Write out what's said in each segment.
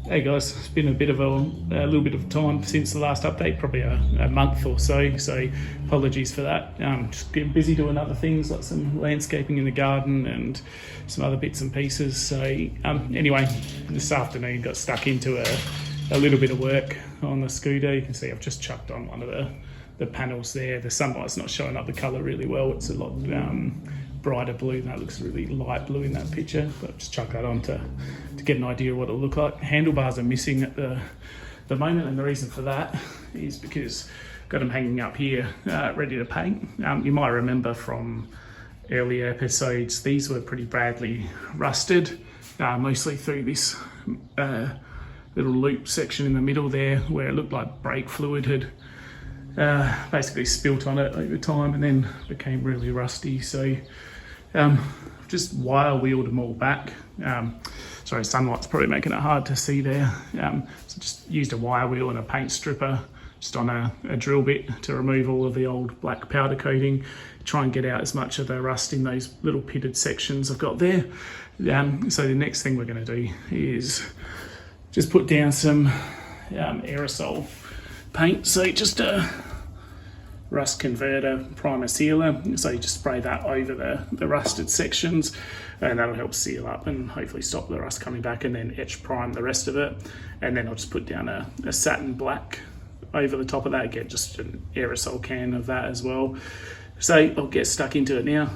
Hey guys, it's been a little bit of time since the last update, probably a month or so apologies for that. Just getting busy doing other things like some landscaping in the garden and some other bits and pieces. So anyway, this afternoon got stuck into a little bit of work on the scooter. You can see I've just chucked on one of the panels there. The sunlight's not showing up the colour really well. It's a lot brighter blue. That looks really light blue in that picture, but I've just chucked that on to get an idea of what it'll look like. Handlebars are missing at the moment, and the reason for that is because I've got them hanging up here ready to paint. You might remember from earlier episodes, these were pretty badly rusted, mostly through this little loop section in the middle there where it looked like brake fluid had basically spilt on it over time and then became really rusty. So just wire wheeled them all back. Sorry, sunlight's probably making it hard to see there. So just used a wire wheel and a paint stripper just on a drill bit to remove all of the old black powder coating, try and get out as much of the rust in those little pitted sections I've got there. So the next thing we're going to do is just put down some aerosol paint. So just a rust converter primer sealer. So you just spray that over the rusted sections and that'll help seal up and hopefully stop the rust coming back, and then etch prime the rest of it. And then I'll just put down a satin black over the top of that, get just an aerosol can of that as well. So I'll get stuck into it now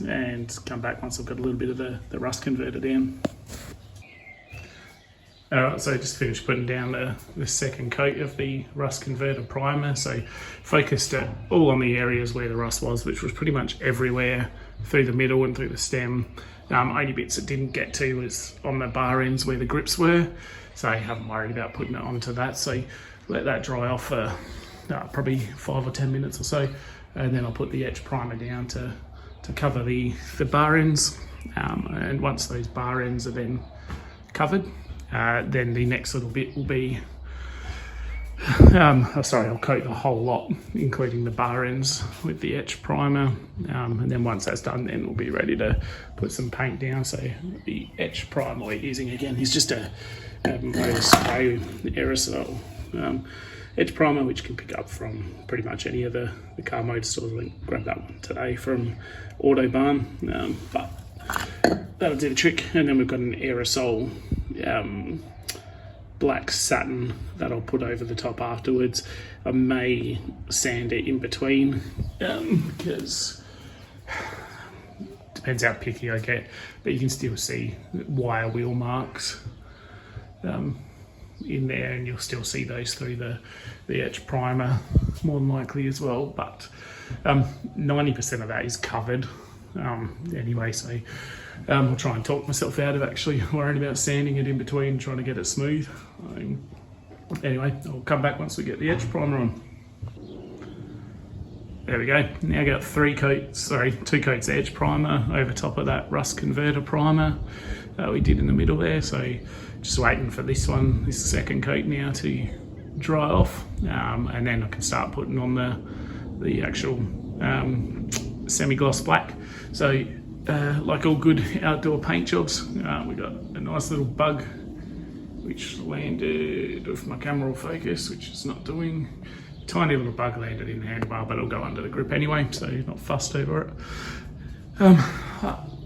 and come back once I've got a little bit of the rust converter down. Alright, so just finished putting down the second coat of the rust converter primer. So focused it all on the areas where the rust was, which was pretty much everywhere through the middle and through the stem. Only bits it didn't get to was on the bar ends where the grips were. So I haven't worried about putting it onto that. So let that dry off for probably 5 or 10 minutes or so. And then I'll put the etch primer down to cover the bar ends. And once those bar ends are then covered, then the next little bit will be, I'll coat the whole lot, including the bar ends with the etch primer. And then once that's done, then we'll be ready to put some paint down. So the etch primer we're using again is just a spray aerosol etch primer, which you can pick up from pretty much any of the car motor stores. I think grabbed that one today from Autobarn, but that'll do the trick. And then we've got an aerosol black satin that I'll put over the top afterwards. I may sand it in between because depends how picky I get, but you can still see wire wheel marks in there, and you'll still see those through the etch primer more than likely as well. But 90% of that is covered anyway, so I'll try and talk myself out of actually worrying about sanding it in between, trying to get it smooth. Anyway, I'll come back once we get the etch primer on. There we go. Now I got 2 coats of etch primer over top of that rust converter primer we did in the middle there. So just waiting for this second coat now to dry off, and then I can start putting on the actual semi-gloss black. So like all good outdoor paint jobs, we got a nice little bug which landed, if my camera will focus, which it's not doing. Tiny little bug landed in the handlebar, but it'll go under the grip anyway, so not fussed over it.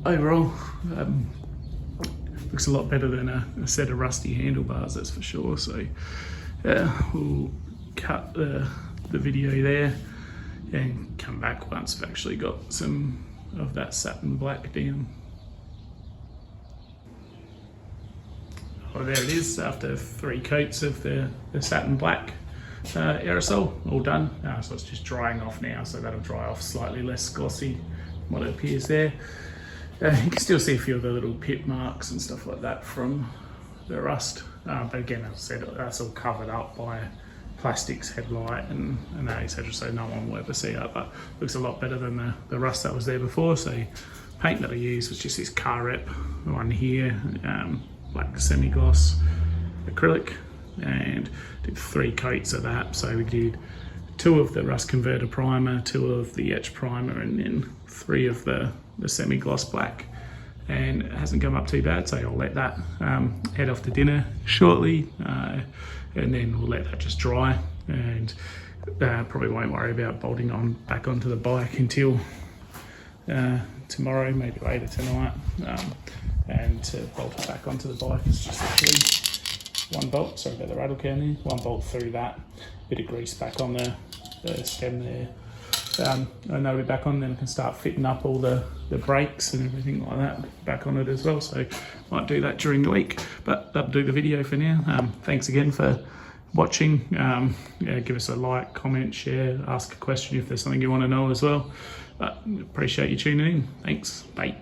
Overall, looks a lot better than a set of rusty handlebars, that's for sure. So we'll cut the video there and come back once I've actually got some of that satin black down. Oh, there it is, after 3 coats of the satin black aerosol, all done. So it's just drying off now, so that'll dry off slightly less glossy than what it appears there. You can still see a few of the little pit marks and stuff like that from the rust, but again, as I said, that's all covered up by plastics, headlight and that, etc. So no one will ever see it, but looks a lot better than the rust that was there before. So paint that I used was just this car rep one here, black semi-gloss acrylic, and did 3 coats of that. So we did 2 of the rust converter primer, 2 of the etch primer, and then 3 of the semi-gloss black. and it hasn't come up too bad, so I'll let that head off to dinner shortly, and then we'll let that just dry, and probably won't worry about bolting on back onto the bike until tomorrow, maybe later tonight. And to bolt it back onto the bike, it's just actually one bolt, sorry about the rattle can there, one bolt through that, bit of grease back on the stem there. And that'll be back on, then I can start fitting up all the brakes and everything like that back on it as well, so might do that during the week, but that'll do the video for now. Thanks again for watching. Give us a like, comment, share, ask a question if there's something you want to know as well, but appreciate you tuning in. Thanks, bye.